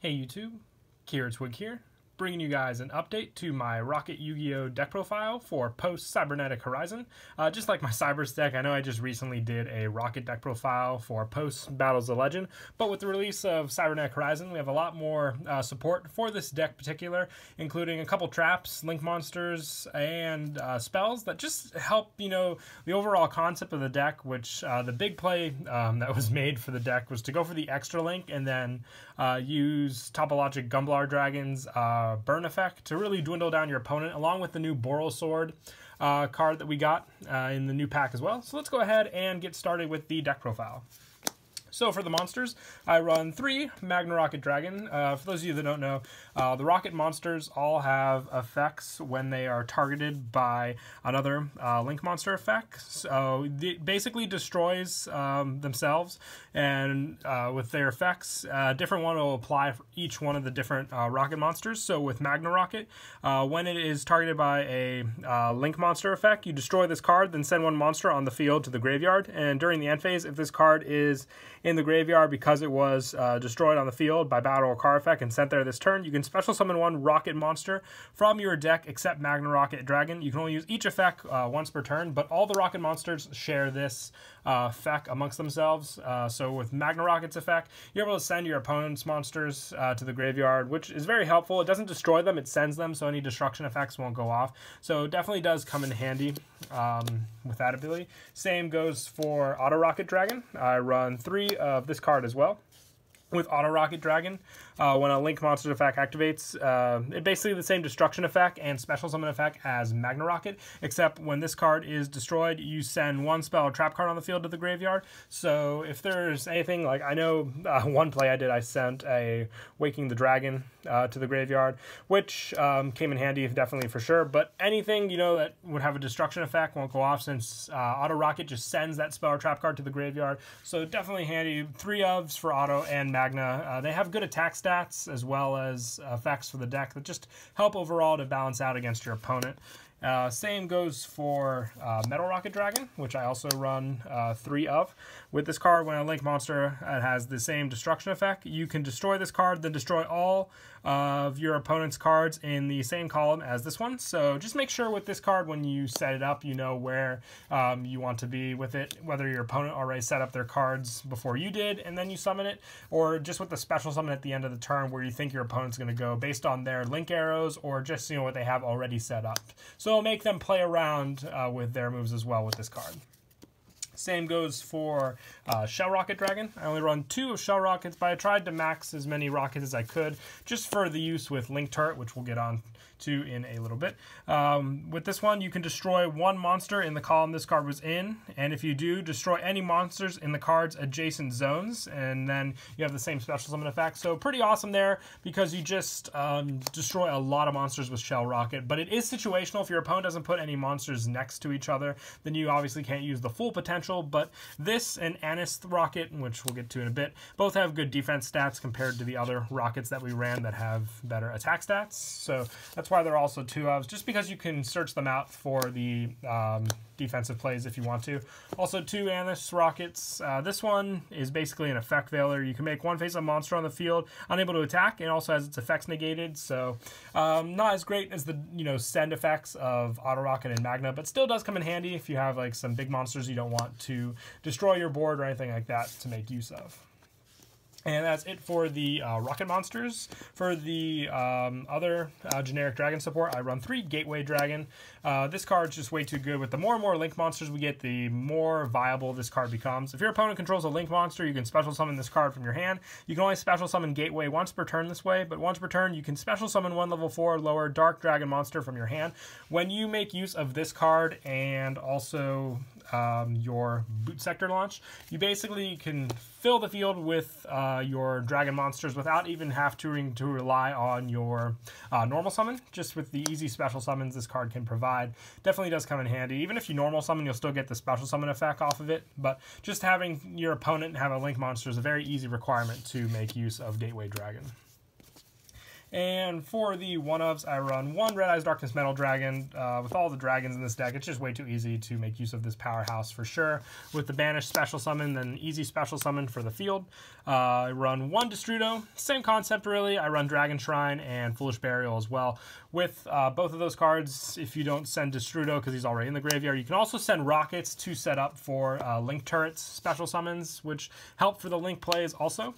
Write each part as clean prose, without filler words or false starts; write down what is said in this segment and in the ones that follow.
Hey YouTube, Twig here, bringing you guys an update to my Rokket Yugioh deck profile for post-Cybernetic Horizon. Just like my Cybers deck, I know I just recently did a Rokket deck profile for post-Battles of Legend, but with the release of Cybernetic Horizon, we have a lot more support for this deck particular, including a couple traps, link monsters, and spells that just help, the overall concept of the deck, which the big play that was made for the deck was to go for the extra link and then use Topologic Gumblar Dragon's burn effect to really dwindle down your opponent, along with the new Borel Sword card that we got in the new pack as well. So let's go ahead and get started with the deck profile. So for the monsters, I run 3 Magna Rocket Dragon. For those of you that don't know, the Rocket monsters all have effects when they are targeted by another Link monster effect. So it basically destroys themselves, and with their effects, a different one will apply for each one of the different Rocket monsters. So with Magna Rocket, when it is targeted by a Link monster effect, you destroy this card, then send one monster on the field to the graveyard. And during the end phase, if this card is in the graveyard because it was destroyed on the field by battle or card effect and sent there this turn, you can special summon one Rocket monster from your deck except Magna Rocket Dragon. You can only use each effect once per turn, but all the Rocket monsters share this effect amongst themselves. So with Magna Rocket's effect, you're able to send your opponent's monsters to the graveyard, which is very helpful. It doesn't destroy them, it sends them, so any destruction effects won't go off. So it definitely does come in handy with that ability. Same goes for Auto Rocket Dragon. I run 3 of this card as well. With Auto Rocket Dragon, when a Link monster effect activates, it's basically the same destruction effect and special summon effect as Magna Rocket, except when this card is destroyed, you send one spell or trap card on the field to the graveyard. So if there's anything, like I know one play I did, I sent a Waking the Dragon to the graveyard, which came in handy definitely for sure, but anything, that would have a destruction effect won't go off since Auto Rocket just sends that spell or trap card to the graveyard. So definitely handy. 3 ofs for Auto and Magna. They have good attack stats as well as effects for the deck that just help overall to balance out against your opponent. Same goes for Metal Rocket Dragon, which I also run 3 of. With this card, when a Link monster has the same destruction effect, you can destroy this card, then destroy all of your opponent's cards in the same column as this one. So just make sure with this card, when you set it up, you know where you want to be with it, whether your opponent already set up their cards before you did and then you summon it, or just with the special summon at the end of the turn where you think your opponent's going to go based on their Link arrows or just what they have already set up. So it'll make them play around with their moves as well with this card. Same goes for Shell Rocket Dragon. I only run 2 of Shell Rockets, but I tried to max as many rockets as I could just for the use with Link Turret, which we'll get on to in a little bit. With this one, you can destroy 1 monster in the column this card was in, and if you do, destroy any monsters in the card's adjacent zones, and then you have the same special summon effect. So pretty awesome there, because you just destroy a lot of monsters with Shell Rocket, but it is situational. If your opponent doesn't put any monsters next to each other, then you obviously can't use the full potential. But this and Anis Rocket, which we'll get to in a bit, both have good defense stats compared to the other rockets that we ran that have better attack stats. So that's why they're also 2 ofs, just because you can search them out for the defensive plays if you want to. Also 2 Anis Rockets. This one is basically an effect veiler. You can make one face-up monster on the field unable to attack, and also has its effects negated. So not as great as the send effects of Auto Rocket and Magna, but still does come in handy if you have like some big monsters you don't want to destroy your board or anything like that to make use of. And that's it for the Rocket monsters. For the other generic dragon support, I run 3 Gateway Dragon. This card's just way too good. With the more and more Link monsters we get, the more viable this card becomes. If your opponent controls a Link monster, you can special summon this card from your hand. You can only special summon Gateway once per turn this way, but once per turn you can special summon 1 level 4 lower Dark Dragon monster from your hand. When you make use of this card and also your boot sector launch, you basically can fill the field with your dragon monsters without even having to rely on your normal summon. Just with the easy special summons this card can provide, definitely does come in handy. Even if you normal summon, you'll still get the special summon effect off of it, but just having your opponent have a Link monster is a very easy requirement to make use of Gateway Dragon. And for the one-ofs, I run one Red Eyes Darkness Metal Dragon. With all the dragons in this deck, it's just way too easy to make use of this powerhouse for sure. With the Banished special summon, then easy special summon for the field. I run one Destrudo. Same concept really. I run Dragon Shrine and Foolish Burial as well. With both of those cards, if you don't send Destrudo because he's already in the graveyard, you can also send Rockets to set up for Link Turrets special summons, which help for the Link plays also.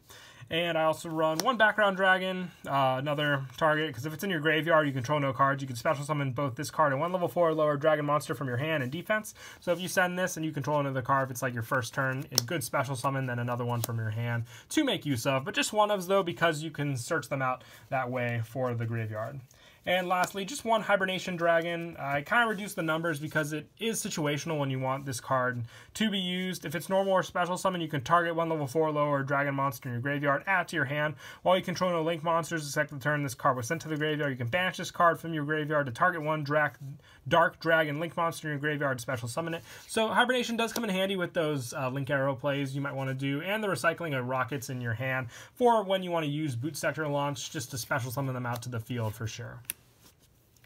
And I also run one background dragon, another target, because if it's in your graveyard, you control no cards. You can special summon both this card and one level 4 or lower dragon monster from your hand and defense. So if you send this and you control another card, if it's like your first turn, a good special summon, then another one from your hand to make use of. But just one of though, because you can search them out that way for the graveyard. And lastly, just one Hibernation Dragon. I kind of reduced the numbers because it is situational when you want this card to be used. If it's normal or special summon, you can target one level 4 lower dragon monster in your graveyard, add it to your hand. While you control no link monsters, the second turn this card was sent to the graveyard, you can banish this card from your graveyard to target one dark dragon link monster in your graveyard, special summon it. So Hibernation does come in handy with those link arrow plays you might want to do, and the recycling of rockets in your hand for when you want to use boot sector launch, just to special summon them out to the field for sure.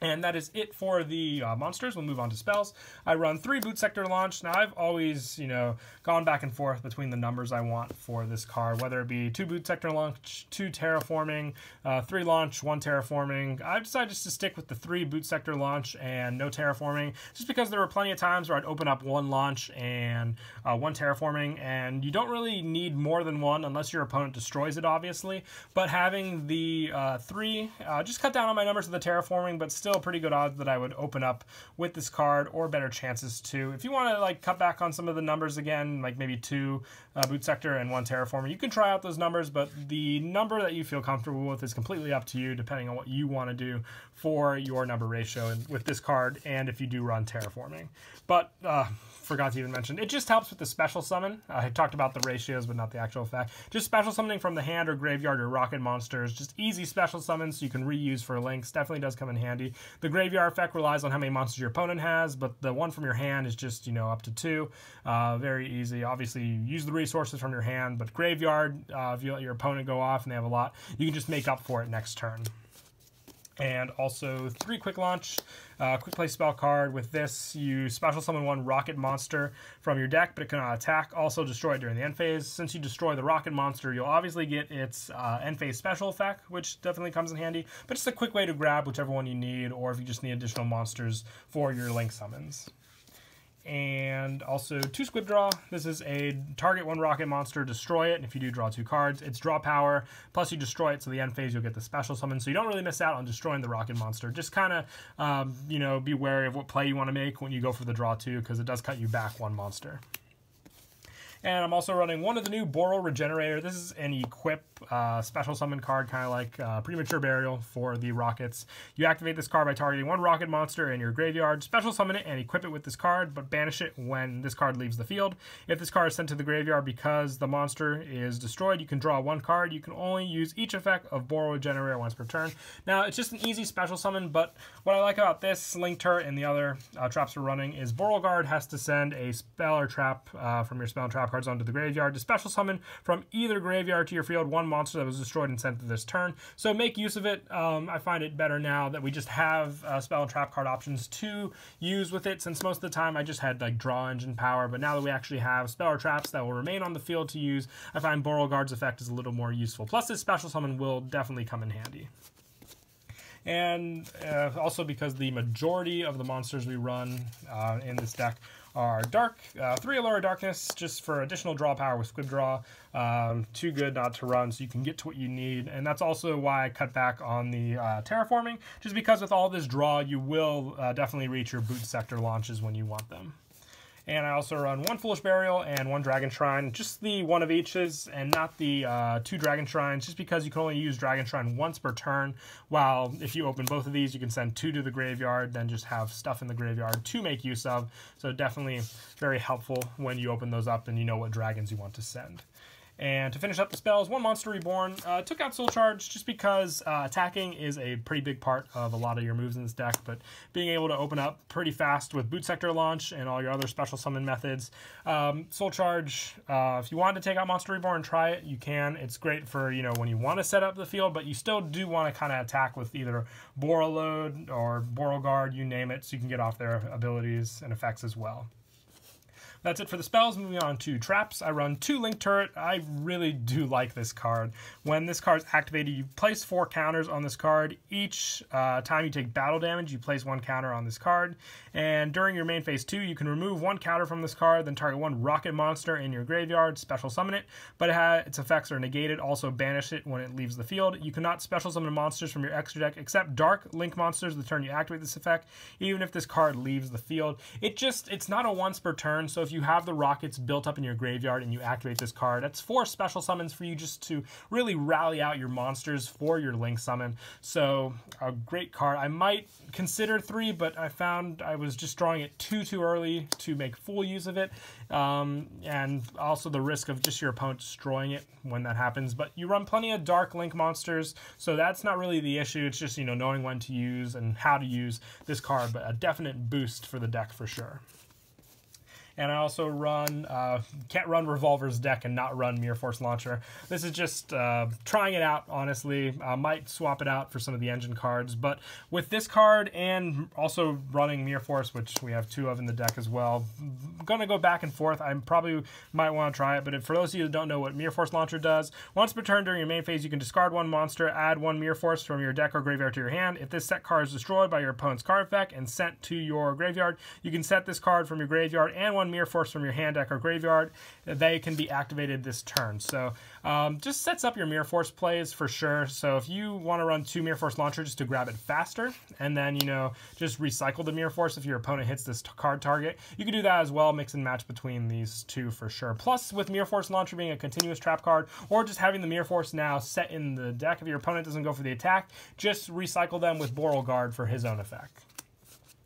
And that is it for the monsters. We'll move on to spells. I run 3 Boot Sector Launch. Now, I've always, gone back and forth between the numbers I want for this card, whether it be 2 Boot Sector Launch, 2 Terraforming, 3 Launch, 1 Terraforming. I've decided just to stick with the 3 Boot Sector Launch and no Terraforming, just because there were plenty of times where I'd open up 1 Launch and 1 Terraforming, and you don't really need more than 1 unless your opponent destroys it, obviously. But having the 3 just cut down on my numbers of the Terraforming, but still pretty good odds that I would open up with this card, or better chances to. If you want to cut back on some of the numbers again, like maybe 2 Boot Sector and 1 Terraformer, you can try out those numbers, but the number that you feel comfortable with is completely up to you, depending on what you want to do for your number ratio with this card, and if you do run Terraforming. But forgot to even mention, it just helps with the special summon. I talked about the ratios, but not the actual effect. Just special summoning from the hand or graveyard or rocket monsters. Just easy special summons so you can reuse for links. Definitely does come in handy. The graveyard effect relies on how many monsters your opponent has, but the one from your hand is just, up to 2. Very easy. Obviously, you use the resources from your hand, but graveyard, if you let your opponent go off and they have a lot, you can just make up for it next turn. And also 3 Quick Launch, Quick Play spell card. With this, you special summon 1 rocket monster from your deck, but it cannot attack. Also destroy it during the end phase. Since you destroy the rocket monster, you'll obviously get its end phase special effect, which definitely comes in handy. But just a quick way to grab whichever one you need, or if you just need additional monsters for your link summons. And also 2 Squib Draw. This is a target 1 rocket monster, destroy it, and if you do, draw 2 cards. It's draw power, plus you destroy it, so the end phase you'll get the special summon, so you don't really miss out on destroying the rocket monster. Just kind of, be wary of what play you want to make when you go for the draw 2, because it does cut you back 1 monster. And I'm also running one of the new Borel Regenerator. This is an equip special summon card, kind of like Premature Burial for the rockets. You activate this card by targeting 1 rocket monster in your graveyard, special summon it, and equip it with this card, but banish it when this card leaves the field. If this card is sent to the graveyard because the monster is destroyed, you can draw 1 card. You can only use each effect of Borel Regenerator once per turn. Now, it's just an easy special summon, but what I like about this Link Turret and the other traps we're running is Borel Guard has to send a spell or trap from your spell and trap cards onto the graveyard to special summon from either graveyard to your field 1 monster that was destroyed and sent to this turn. So make use of it. I find it better now that we just have spell and trap card options to use with it, since most of the time I just had draw engine power, but now that we actually have spell or traps that will remain on the field to use, I find Borel Guard's effect is a little more useful. Plus this special summon will definitely come in handy. And also because the majority of the monsters we run in this deck are dark, 3 Allure of Darkness, just for additional draw power with Squib Draw. Too good not to run, so you can get to what you need. And that's also why I cut back on the Terraforming, just because with all this draw, you will definitely reach your Boot Sector launches when you want them. And I also run 1 Foolish Burial and 1 Dragon Shrine, just the one of each's, and not the 2 Dragon Shrines, just because you can only use Dragon Shrine once per turn, while if you open both of these, you can send 2 to the graveyard, then just have stuff in the graveyard to make use of. So definitely very helpful when you open those up and you know what dragons you want to send. And to finish up the spells, one Monster Reborn. Took out Soul Charge just because attacking is a pretty big part of a lot of your moves in this deck, but being able to open up pretty fast with Boot Sector Launch and all your other special summon methods. Soul Charge, if you want to take out Monster Reborn, try it, you can. It's great for, you know, when you want to set up the field, but you still do want to kind of attack with either Borel Load or Borel Guard, you name it, so you can get off their abilities and effects as well. That's it for the spells. Moving on to traps. I run 2 Link Turret. I really do like this card. When this card is activated, you place 4 counters on this card. Each time you take battle damage, you place 1 counter on this card. And during your main phase 2, you can remove 1 counter from this card, then target 1 rocket monster in your graveyard, special summon it, but its effects are negated. Also banish it when it leaves the field. You cannot special summon monsters from your extra deck except Dark Link monsters the turn you activate this effect, even if this card leaves the field. It's not a once per turn, so if you have the rockets built up in your graveyard and you activate this card, that's 4 special summons for you just to really rally out your monsters for your Link summon. So a great card. I might consider 3, but I found I was just drawing it too early to make full use of it, and also the risk of just your opponent destroying it when that happens. But you run plenty of Dark Link monsters, so that's not really the issue. It's just, you know, knowing when to use and how to use this card, but a definite boost for the deck for sure. And I also run, can't run Revolver's deck and not run Mirror Force Launcher. This is just trying it out, honestly. I might swap it out for some of the engine cards, but with this card and also running Mirror Force, which we have 2 of in the deck as well, I'm going to go back and forth. I probably might want to try it, but for those of you who don't know what Mirror Force Launcher does, once per turn during your main phase, you can discard 1 monster, add 1 Mirror Force from your deck or graveyard to your hand. If this set card is destroyed by your opponent's card effect and sent to your graveyard, you can set this card from your graveyard and 1 Mirror Force from your hand, deck, or graveyard. They can be activated this turn. So just sets up your Mirror Force plays for sure. So if you want to run 2 Mirror Force Launcher just to grab it faster, and then, you know, just recycle the Mirror Force if your opponent hits this card target, you can do that as well. Mix and match between these 2 for sure. Plus, with Mirror Force Launcher being a continuous trap card, or just having the Mirror Force now set in the deck, if your opponent doesn't go for the attack, just recycle them with Borel Guard for his own effect.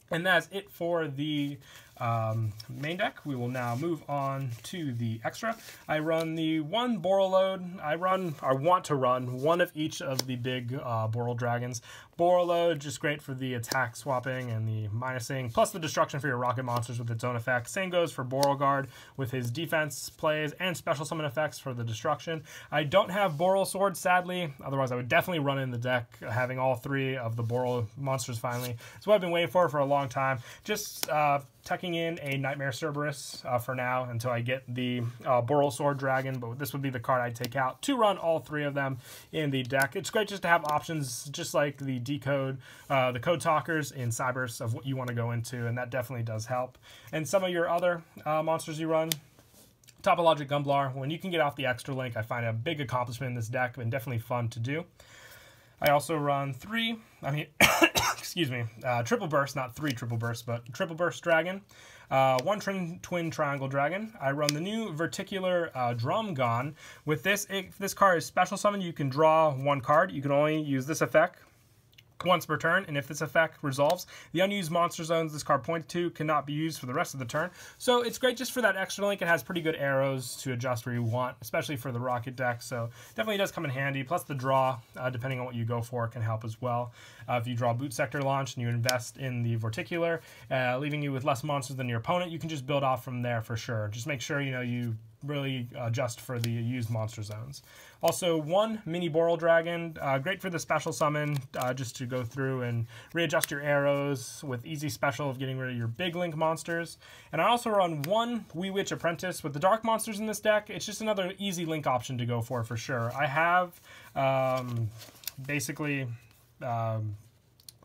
And that's it for the main deck. We will now move on to the extra. I run the 1 Borel Load. I want to run 1 of each of the big Borel Dragons. Borel Load, just great for the attack swapping and the minusing, plus the destruction for your rocket monsters with its own effect. Same goes for Borel Guard with his defense plays and special summon effects for the destruction. I don't have Borel Sword, sadly. Otherwise, I would definitely run in the deck, having all 3 of the Borel monsters finally. It's what I've been waiting for a long time. Just tucking in a Nightmare Cerberus for now until I get the Borel Sword Dragon, but this would be the card I'd take out to run all 3 of them in the deck. It's great just to have options, just like the decode, the code talkers in Cybers of what you want to go into, and that definitely does help. And some of your other monsters you run, Topologic Gumblar, when you can get off the extra link, I find a big accomplishment in this deck and definitely fun to do. I also run excuse me, Triple Burst, not 3 Triple Bursts, but Triple Burst Dragon, 1 Twin Triangle Dragon. I run the new Verticular Drum Gon. With this, if this card is special summon, you can draw 1 card. You can only use this effect once per turn, and if this effect resolves, the unused monster zones this card points to cannot be used for the rest of the turn. So it's great just for that extra link. It has pretty good arrows to adjust where you want, especially for the Rocket deck, so definitely does come in handy. Plus the draw, depending on what you go for, can help as well. If you draw Boot Sector Launch and you invest in the Verticular, leaving you with less monsters than your opponent, you can just build off from there for sure. Just make sure, you know, you really adjust for the used monster zones. Also, 1 Mini Borel Dragon, great for the special summon, just to go through and readjust your arrows with easy special of getting rid of your big link monsters. And I also run 1 Wee Witch Apprentice. With the dark monsters in this deck, it's just another easy link option to go for sure. I have basically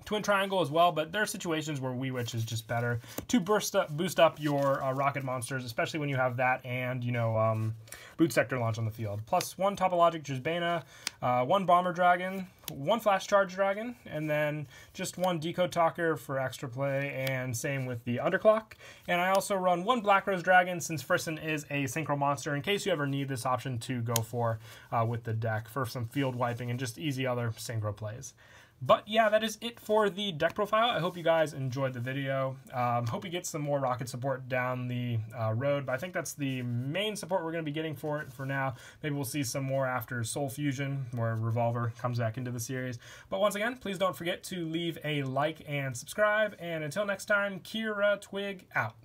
Twin Triangle as well, but there are situations where Wee Witch is just better to boost up your rocket monsters, especially when you have that and, you know, Boot Sector Launch on the field. Plus 1 Topologic Jizbana, 1 Bomber Dragon, 1 Flash Charge Dragon, and then just 1 Decode Talker for extra play, and same with the Underclock. And I also run 1 Black Rose Dragon, since Frisson is a synchro monster, in case you ever need this option to go for with the deck for some field wiping and just easy other synchro plays. But yeah, that is it for the deck profile. I hope you guys enjoyed the video. Hope we get some more Rocket support down the road, but I think that's the main support we're going to be getting for it for now. Maybe we'll see some more after Soul Fusion, where Revolver comes back into the series. But once again, please don't forget to leave a like and subscribe. And until next time, Kira Twig out.